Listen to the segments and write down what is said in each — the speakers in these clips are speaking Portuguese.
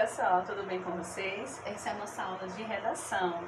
pessoal, tudo bem com vocês? Essa é a nossa aula de redação.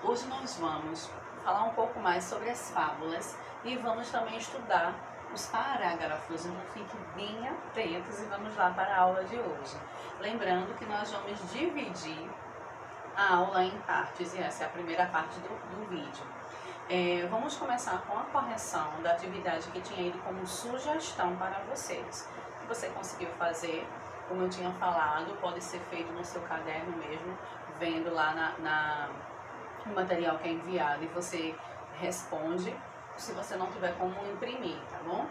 Hoje nós vamos falar um pouco mais sobre as fábulas e vamos também estudar os parágrafos. Então fiquem bem atentos e vamos lá para a aula de hoje. Lembrando que nós vamos dividir a aula em partes e essa é a primeira parte do vídeo. Vamos começar com a correção da atividade que tinha ido como sugestão para vocês. Se você conseguiu fazer, como eu tinha falado, pode ser feito no seu caderno mesmo, vendo lá no material que é enviado e você responde, se você não tiver como imprimir, tá bom?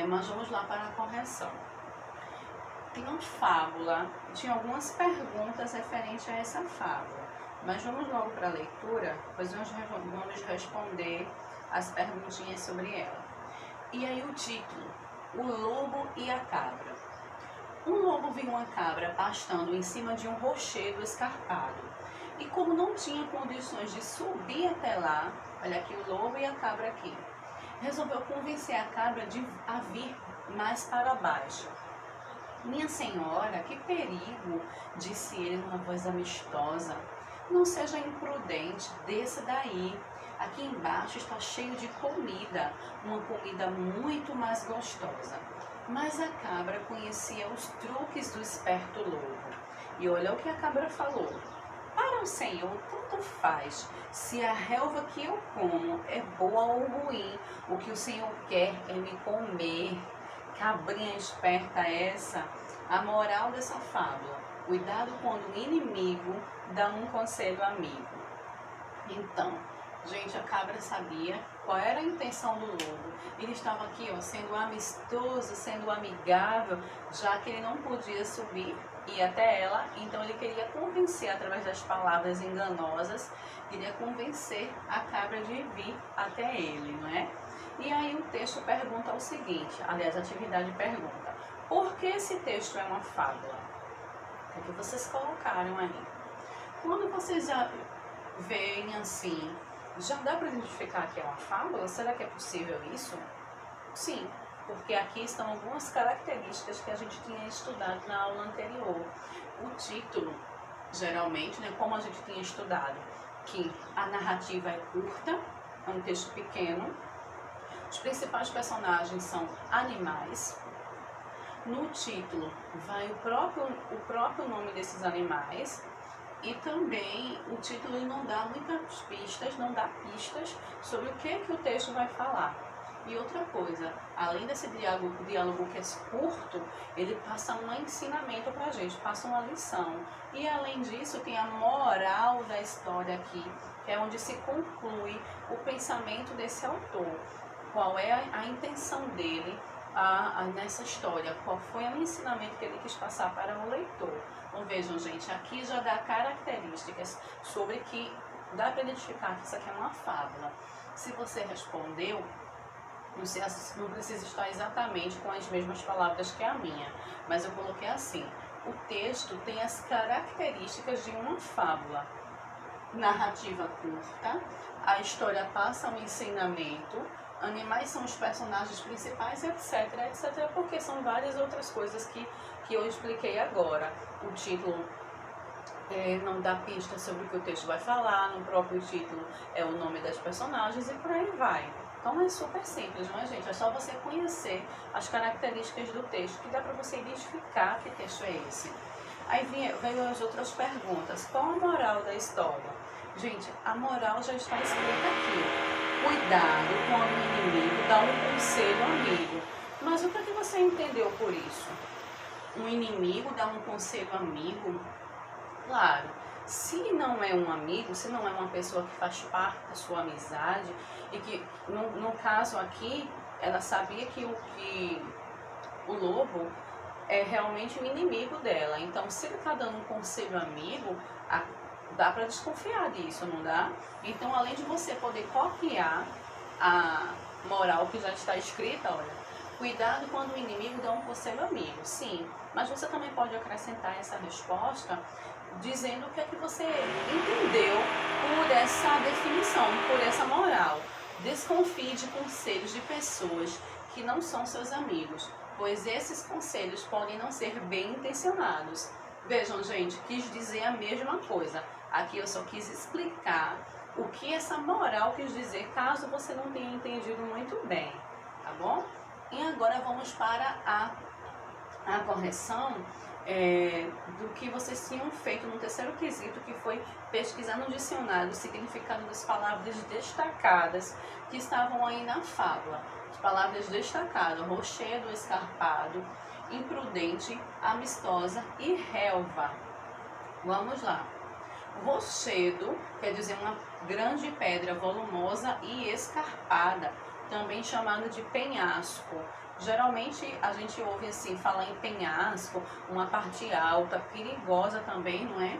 Mas vamos lá para a correção. Tem uma fábula, tinha algumas perguntas referentes a essa fábula, mas vamos logo para a leitura, pois nós vamos responder as perguntinhas sobre ela. E aí o título, O Lobo e a Cabra. Um lobo viu uma cabra pastando em cima de um rochedo escarpado. E como não tinha condições de subir até lá, olha aqui o lobo e a cabra aqui, resolveu convencer a cabra a vir mais para baixo. Minha senhora, que perigo, disse ele numa voz amistosa. Não seja imprudente, desça daí. Aqui embaixo está cheio de comida, uma comida muito mais gostosa. Mas a cabra conhecia os truques do esperto lobo. E olha o que a cabra falou. Para o senhor, tanto faz se a relva que eu como é boa ou ruim. O que o senhor quer é me comer. Cabrinha esperta essa. A moral dessa fábula. Cuidado quando o inimigo dá um conselho amigo. Então, gente, a cabra sabia qual era a intenção do lobo. Ele estava aqui, ó, sendo amistoso, sendo amigável, já que ele não podia subir e ir até ela. Então ele queria convencer, através das palavras enganosas, queria convencer a cabra de vir até ele, não é? E aí o texto pergunta o seguinte, aliás, a atividade pergunta, por que esse texto é uma fábula? O que vocês colocaram aí? Quando vocês já veem assim, já dá para identificar que é uma fábula? Será que é possível isso? Sim, porque aqui estão algumas características que a gente tinha estudado na aula anterior. O título, geralmente, né, como a gente tinha estudado, que a narrativa é curta, é um texto pequeno, os principais personagens são animais. No título vai o próprio nome desses animais. E também o título não dá muitas pistas, não dá pistas sobre o que o texto vai falar. E outra coisa, além desse diálogo que é curto, ele passa um ensinamento pra gente, passa uma lição. E além disso tem a moral da história aqui, que é onde se conclui o pensamento desse autor. Qual é a intenção dele nessa história, qual foi o ensinamento que ele quis passar para o leitor. Então vejam, gente, aqui já dá características sobre que dá para identificar que isso aqui é uma fábula. Se você respondeu, não precisa estar exatamente com as mesmas palavras que a minha, mas eu coloquei assim, o texto tem as características de uma fábula. Narrativa curta, a história passa um ensinamento, animais são os personagens principais, etc, etc, porque são várias outras coisas que eu expliquei agora. O título não dá pista sobre o que o texto vai falar, no próprio título é o nome das personagens e por aí vai. Então é super simples, não é, gente? É só você conhecer as características do texto que dá para você identificar que texto é esse. Aí veio as outras perguntas. Qual a moral da história? Gente, a moral já está escrita aqui. Cuidado quando o inimigo dá um conselho amigo. Mas o que você entendeu por isso? Um inimigo dá um conselho amigo? Claro, se não é um amigo, se não é uma pessoa que faz parte da sua amizade, e que, no caso aqui, ela sabia que o lobo é realmente um inimigo dela. Então, se ele está dando um conselho amigo, dá para desconfiar disso, não dá? Então, além de você poder copiar a moral que já está escrita, olha, cuidado quando o inimigo dá um conselho amigo. Sim, mas você também pode acrescentar essa resposta dizendo o que é que você entendeu por essa definição, por essa moral. Desconfie de conselhos de pessoas que não são seus amigos, pois esses conselhos podem não ser bem intencionados. Vejam, gente, quis dizer a mesma coisa. Aqui eu só quis explicar o que essa moral quis dizer, caso você não tenha entendido muito bem, tá bom? E agora vamos para a correção do que vocês tinham feito no terceiro quesito, que foi pesquisar no dicionário o significado das palavras destacadas que estavam aí na fábula. As palavras destacadas: rochedo, escarpado, imprudente, amistosa e relva. Vamos lá. Rochedo quer dizer uma grande pedra volumosa e escarpada, também chamada de penhasco. Geralmente a gente ouve assim falar em penhasco, uma parte alta, perigosa também, não é?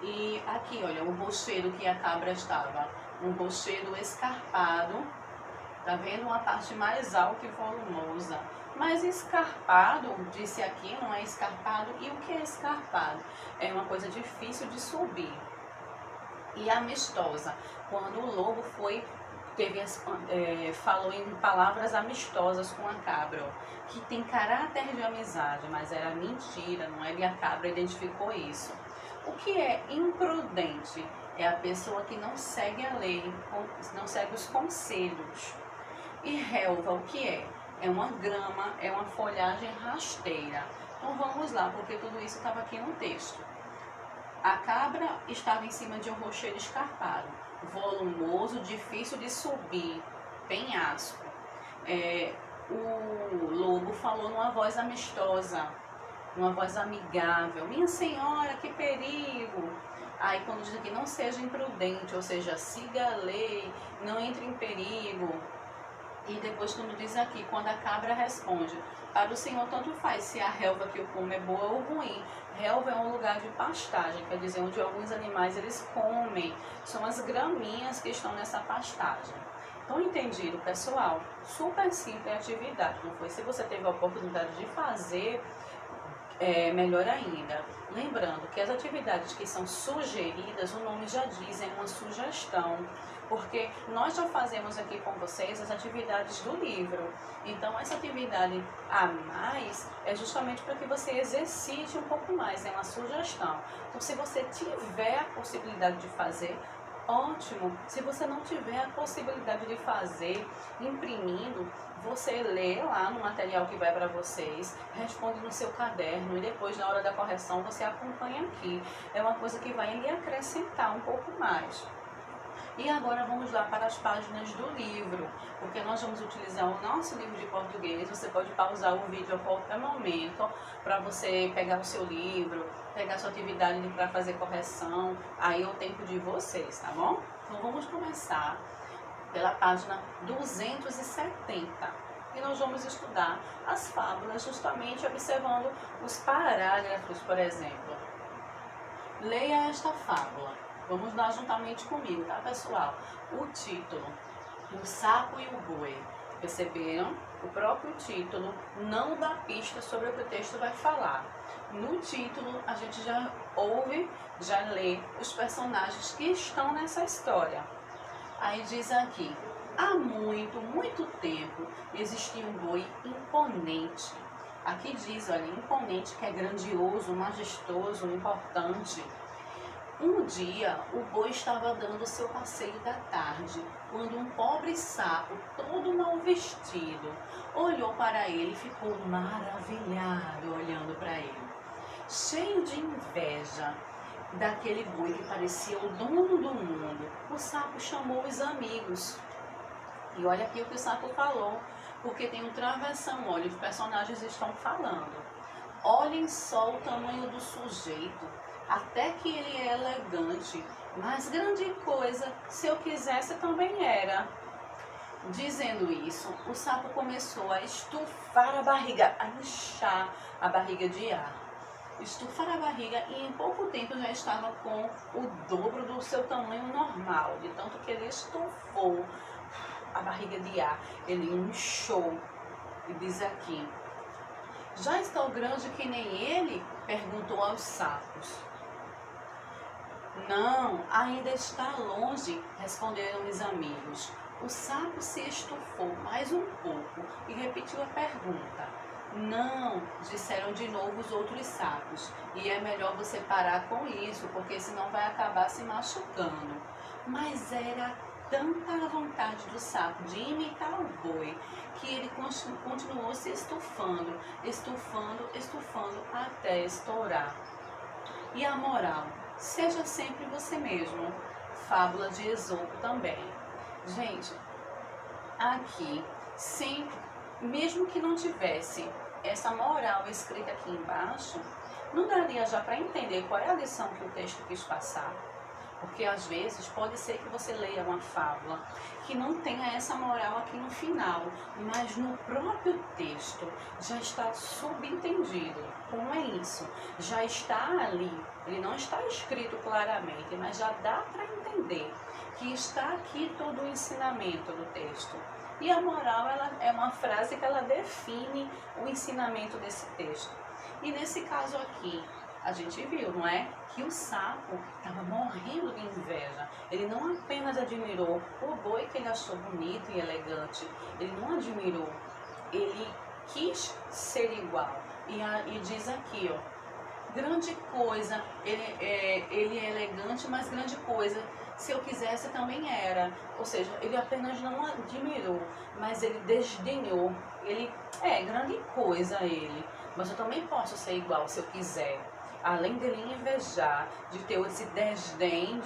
E aqui, olha, o rochedo que a cabra estava, um rochedo escarpado, tá vendo? Uma parte mais alta e volumosa. Mas escarpado, disse aqui, não é escarpado. E o que é escarpado? É uma coisa difícil de subir. E amistosa, quando o lobo falou em palavras amistosas com a cabra, ó, que tem caráter de amizade, mas era mentira, não é? E a cabra identificou isso. O que é imprudente? É a pessoa que não segue a lei, não segue os conselhos. E relva, o que é? É uma grama, é uma folhagem rasteira. Então vamos lá, porque tudo isso estava aqui no texto. A cabra estava em cima de um rochedo escarpado, volumoso, difícil de subir, penhasco. O lobo falou numa voz amistosa, numa voz amigável: minha senhora, que perigo! Aí quando diz aqui, não seja imprudente, ou seja, siga a lei, não entre em perigo. E depois quando diz aqui, quando a cabra responde: para o Senhor tanto faz se a relva que eu como é boa ou ruim. Relva é um lugar de pastagem, quer dizer, onde alguns animais eles comem. São as graminhas que estão nessa pastagem. Então, entendido, pessoal? Super simples a atividade, não foi? Se você teve a oportunidade de fazer, melhor ainda. Lembrando que as atividades que são sugeridas, o nome já diz, é uma sugestão. Porque nós já fazemos aqui com vocês as atividades do livro. Então, essa atividade a mais é justamente para que você exercite um pouco mais, é uma sugestão. Então, se você tiver a possibilidade de fazer, ótimo. Se você não tiver a possibilidade de fazer imprimindo, você lê lá no material que vai para vocês, responde no seu caderno e depois, na hora da correção, você acompanha aqui. É uma coisa que vai lhe acrescentar um pouco mais. E agora vamos lá para as páginas do livro, porque nós vamos utilizar o nosso livro de português. Você pode pausar o vídeo a qualquer momento para você pegar o seu livro, pegar a sua atividade para fazer correção. Aí é o tempo de vocês, tá bom? Então vamos começar pela página 270. E nós vamos estudar as fábulas, justamente observando os parágrafos, por exemplo. Leia esta fábula. Vamos lá juntamente comigo, tá, pessoal? O título: O Sapo e o Boi. Perceberam? O próprio título não dá pista sobre o que o texto vai falar. No título, a gente já ouve, já lê os personagens que estão nessa história. Aí diz aqui: há muito, muito tempo existia um boi imponente. Aqui diz, olha, imponente, que é grandioso, majestoso, importante. Um dia, o boi estava dando seu passeio da tarde, quando um pobre sapo, todo mal vestido, olhou para ele e ficou maravilhado olhando para ele. Cheio de inveja daquele boi que parecia o dono do mundo, o sapo chamou os amigos. E olha aqui o que o sapo falou, porque tem um travessão, olha, os personagens estão falando. Olhem só o tamanho do sujeito. Até que ele é elegante, mas grande coisa, se eu quisesse também era. Dizendo isso, o sapo começou a estufar a barriga, a inchar a barriga de ar. Estufar a barriga e em pouco tempo já estava com o dobro do seu tamanho normal, de tanto que ele estufou a barriga de ar, ele inchou. E diz aqui: já estou grande que nem ele? Perguntou aos sapos. Não, ainda está longe, responderam os amigos. O sapo se estufou mais um pouco e repetiu a pergunta. Não, disseram de novo os outros sapos. E é melhor você parar com isso, porque senão vai acabar se machucando. Mas era tanta a vontade do sapo de imitar o boi, que ele continuou se estufando, até estourar. E a moral, seja sempre você mesmo. Fábula de Esopo também. Gente, aqui, sempre, mesmo que não tivesse essa moral escrita aqui embaixo, não daria já para entender qual é a lição que o texto quis passar. Porque às vezes pode ser que você leia uma fábula que não tenha essa moral aqui no final, mas no próprio texto já está subentendido. Como é isso? Já está ali, ele não está escrito claramente, mas já dá para entender que está aqui todo o ensinamento do texto. E a moral, ela é uma frase que ela define o ensinamento desse texto. E nesse caso aqui, a gente viu, não é? Que o sapo estava morrendo de inveja. Ele não apenas admirou o boi que ele achou bonito e elegante, ele não admirou, ele quis ser igual. E diz aqui, ó, grande coisa, ele é elegante, mas grande coisa, se eu quisesse também era. Ou seja, ele apenas não admirou, mas ele desdenhou. Ele grande coisa ele, mas eu também posso ser igual se eu quiser. Além dele invejar, de ter esse desdém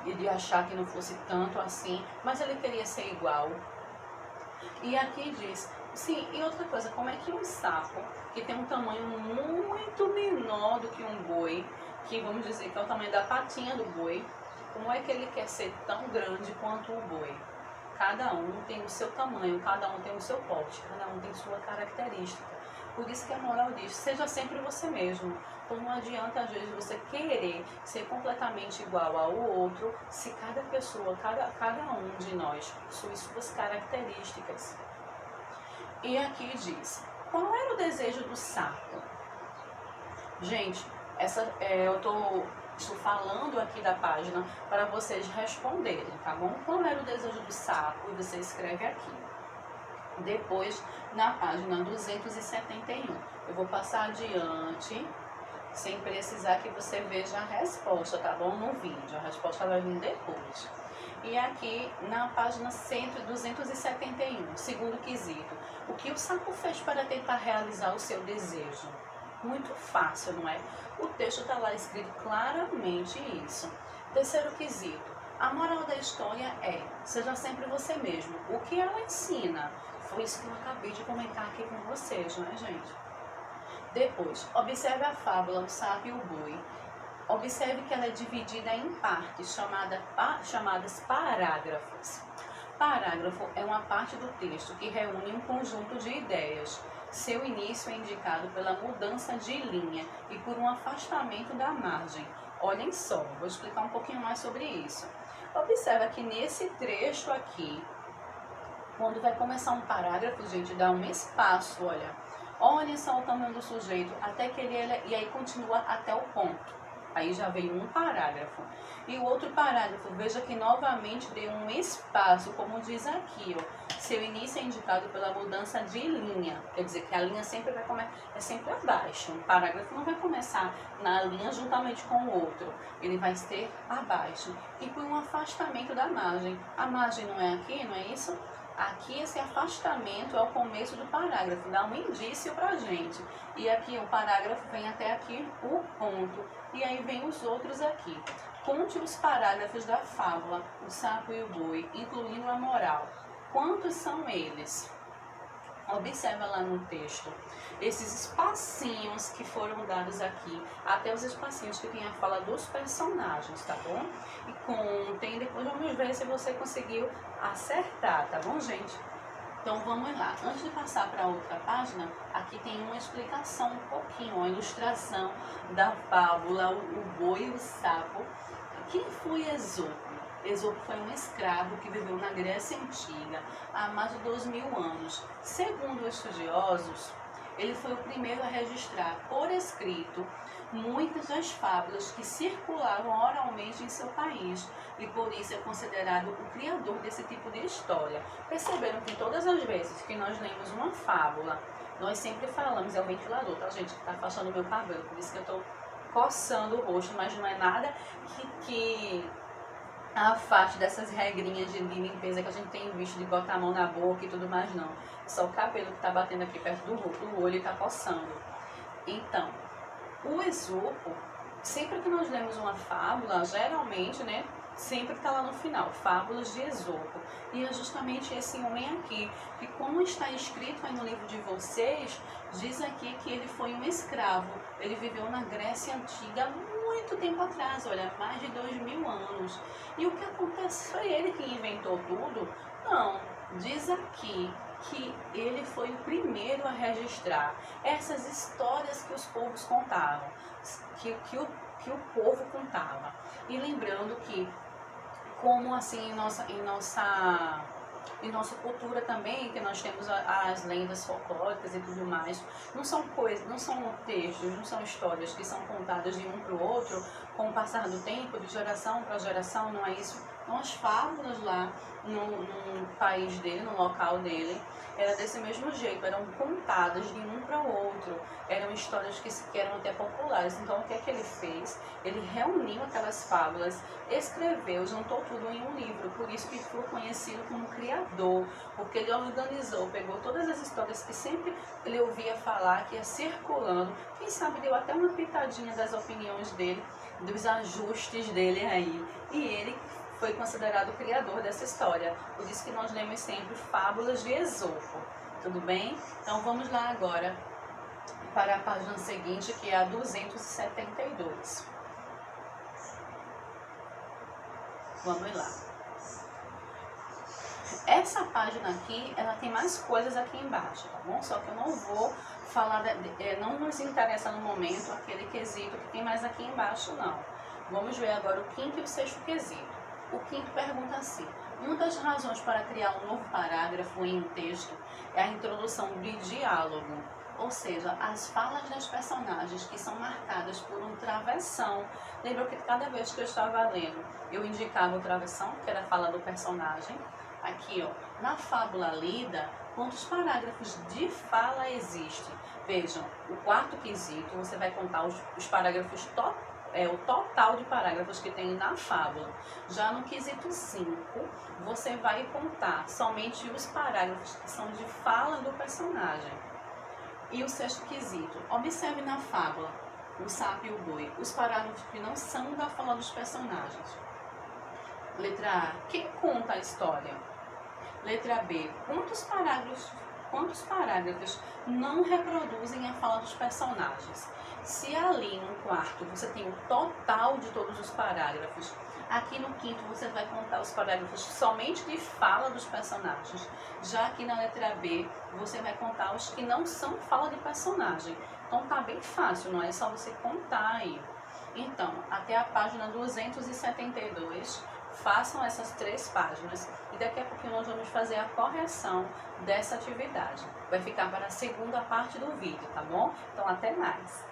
de achar que não fosse tanto assim, mas ele queria ser igual. E aqui diz, sim, e outra coisa, como é que um sapo, que tem um tamanho muito menor do que um boi, que vamos dizer que é o tamanho da patinha do boi, como é que ele quer ser tão grande quanto o boi? Cada um tem o seu tamanho, cada um tem o seu porte, cada um tem sua característica. Por isso que a moral diz, seja sempre você mesmo. Então não adianta às vezes você querer ser completamente igual ao outro, se cada pessoa, cada um de nós possui suas características. E aqui diz, qual era o desejo do sapo? Gente, eu estou falando aqui da página para vocês responderem, tá bom? Qual era o desejo do sapo? E você escreve aqui. Depois, na página 271, eu vou passar adiante, sem precisar que você veja a resposta, tá bom? No vídeo, a resposta vai vir depois. E aqui, na página 271, segundo quesito, o que o sapo fez para tentar realizar o seu desejo? Muito fácil, não é? O texto está lá escrito claramente isso. Terceiro quesito, a moral da história é, seja sempre você mesmo. O que ela ensina? Foi isso que eu acabei de comentar aqui com vocês, não é, gente? Depois, observe a fábula O Sapo e o Boi. Observe que ela é dividida em partes, chamadas parágrafos. Parágrafo é uma parte do texto que reúne um conjunto de ideias. Seu início é indicado pela mudança de linha e por um afastamento da margem. Olhem só, vou explicar um pouquinho mais sobre isso. Observa que nesse trecho aqui, quando vai começar um parágrafo, gente, dá um espaço, olha. Olhem só o tamanho do sujeito, até que e aí continua até o ponto. Aí já veio um parágrafo. E o outro parágrafo, veja que novamente deu um espaço, como diz aqui, ó. Seu início é indicado pela mudança de linha. Quer dizer que a linha sempre vai é sempre abaixo. Um parágrafo não vai começar na linha juntamente com o outro. Ele vai ser abaixo. E por um afastamento da margem. A margem não é aqui, não é isso? Aqui esse afastamento é o começo do parágrafo, dá um indício pra gente. E aqui o parágrafo vem até aqui o ponto. E aí vem os outros aqui. Conte os parágrafos da fábula, o sapo e o boi, incluindo a moral. Quantos são eles? Observa lá no texto, esses espacinhos que foram dados aqui, até os espacinhos que tem a fala dos personagens, tá bom? E contem, depois vamos ver se você conseguiu acertar, tá bom, gente? Então vamos lá, antes de passar para outra página, aqui tem uma explicação um pouquinho, uma ilustração da fábula, o boi e o sapo. Quem foi Esopo? Esopo foi um escravo que viveu na Grécia Antiga há mais de 2000 anos. Segundo os estudiosos, ele foi o primeiro a registrar por escrito muitas das fábulas que circulavam oralmente em seu país e por isso é considerado o criador desse tipo de história. Perceberam que todas as vezes que nós lemos uma fábula Nós sempre falamos, é o ventilador, tá, gente, que tá afastando o meu cabelo, por isso que eu tô coçando o rosto, mas não é nada que afaste dessas regrinhas de limpeza que a gente tem visto, de botar a mão na boca e tudo mais, não. Só o cabelo que tá batendo aqui perto do olho e tá coçando. Então, o Esopo, sempre que nós lemos uma fábula, geralmente, né, sempre está lá no final, Fábulas de Esopo. E é justamente esse homem aqui, que como está escrito aí no livro de vocês, diz aqui que ele foi um escravo. Ele viveu na Grécia Antiga há muito tempo atrás, olha, mais de 2000 anos. E o que acontece? Foi ele que inventou tudo? Não, diz aqui que ele foi o primeiro a registrar essas histórias que os povos contavam, que o povo contava. E lembrando que, como assim em nossa cultura também, que nós temos as lendas folclóricas e tudo mais, não são coisas, não são textos, não são histórias que são contadas de um para o outro com o passar do tempo, de geração para geração, não é isso? Então as fábulas lá no país dele, no local dele, era desse mesmo jeito, eram contadas de um para o outro, eram histórias que eram até populares. Então o que é que ele fez? Ele reuniu aquelas fábulas, escreveu, juntou tudo em um livro, por isso que foi conhecido como criador, porque ele organizou, pegou todas as histórias que sempre ele ouvia falar, que ia circulando, quem sabe deu até uma pitadinha das opiniões dele, dos ajustes dele aí, e ele foi considerado o criador dessa história. Por isso que nós lemos sempre Fábulas de Esopo. Tudo bem? Então vamos lá agora para a página seguinte, que é a 272. Vamos lá. Essa página aqui, ela tem mais coisas aqui embaixo, tá bom? Só que eu não vou falar, não nos interessa no momento aquele quesito que tem mais aqui embaixo, não. Vamos ver agora o quinto e o sexto quesito. O quinto pergunta assim: uma das razões para criar um novo parágrafo em um texto é a introdução de diálogo, ou seja, as falas das personagens que são marcadas por um travessão. Lembra que cada vez que eu estava lendo, eu indicava o travessão, que era a fala do personagem. Aqui, ó, na fábula lida, quantos parágrafos de fala existem? Vejam, o quarto quesito, você vai contar os parágrafos o total de parágrafos que tem na fábula. Já no quesito 5, você vai contar somente os parágrafos que são de fala do personagem. E o sexto quesito, observe na fábula, o sapo e o boi, os parágrafos que não são da fala dos personagens. Letra A, quem conta a história? Letra B, quantos parágrafos não reproduzem a fala dos personagens? Se ali no quarto você tem o total de todos os parágrafos, aqui no quinto você vai contar os parágrafos somente de fala dos personagens. Já aqui na letra B, você vai contar os que não são fala de personagem. Então tá bem fácil, não é só você contar aí. Então, até a página 272, façam essas 3 páginas e daqui a pouquinho nós vamos fazer a correção dessa atividade. Vai ficar para a segunda parte do vídeo, tá bom? Então até mais!